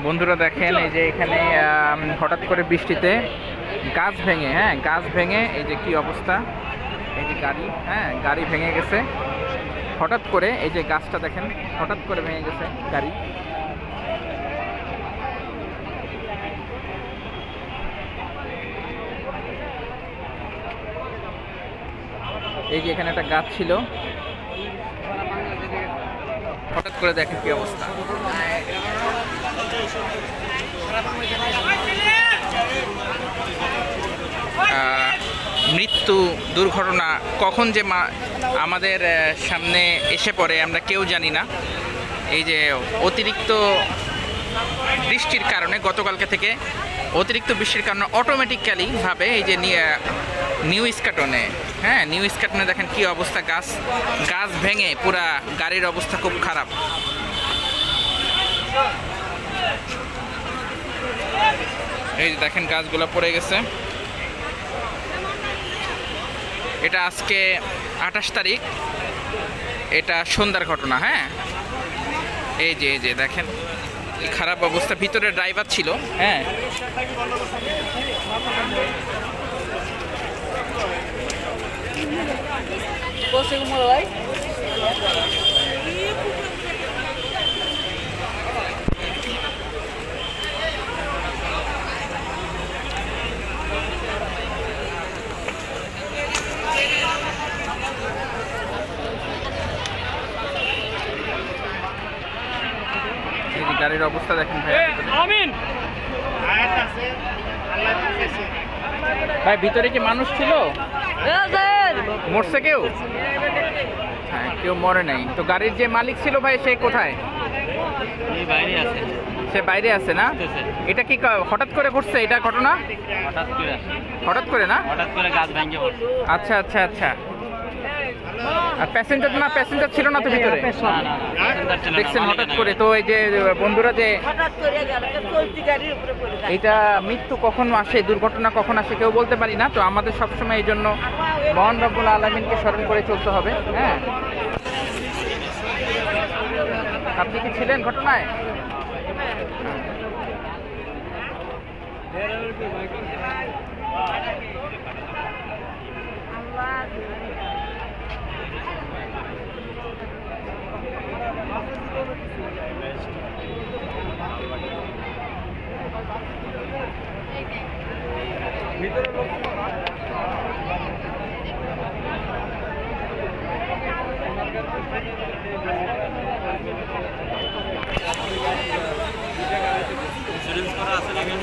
বন্ধুরা দেখেন, এই যে এখানে হঠাৎ করে বৃষ্টিতে গাছ ভেঙে, গাছ ভেঙে এই যে কি অবস্থা। এই যে গাড়ি, গাড়ি ভেঙে গেছে হঠাৎ করে। এই যে গাছটা দেখেন, হঠাৎ করে ভেঙে গেছে গাড়ি। এই যে এখানে একটা গাছ ছিল, হঠাৎ করে দেখেন কি অবস্থা। মৃত্যু, দুর্ঘটনা কখন যে আমাদের সামনে এসে পড়ে আমরা কেউ জানি না। এই যে অতিরিক্ত বৃষ্টির কারণে, গতকালকে থেকে অতিরিক্ত বৃষ্টির কারণে অটোমেটিক্যালি ভাবে এই যে নিউ ইস্কাটনে, নিউ ইস্কাটনে দেখেন কি অবস্থা। গাছ ভেঙে পুরা গাড়ির অবস্থা খুব খারাপ। এই যে দেখেন গাছগুলো পড়ে গেছে। এটা আজকে 28 তারিখ, এটা সন্ধ্যার ঘটনা। এই যে দেখেন খারাপ অবস্থা। ভিতরে ড্রাইভার ছিল। গাড়ির অবস্থা দেখেন ভাই, ভিতরে কি মানুষ ছিল? মরছে কেউ? কেউ মরে নাই। তো গাড়ির যে মালিক ছিল ভাই, সে কোথায়? সে বাইরে আছে না? এটা কি হঠাৎ করে ঘটছে এটা ঘটনা? হঠাৎ করে না? আচ্ছা আচ্ছা আচ্ছা। আর প্যাসেঞ্জার ছিল না তো ভিতরে? দেখছেন হঠাৎ করে। তো এই যে বন্ধুরা, যে এটা মৃত্যু কখন আসে, দুর্ঘটনা কখন আসে কেউ বলতে পারি না। তো আমাদের সবসময় এই জন্য মহান রব্বুল আলামিনকে স্মরণ করে চলতে হবে। আপনি কি ছিলেন ঘটনায়? ভিতরে লোক ইন্স্যুরেন্স করা আছে নাকি?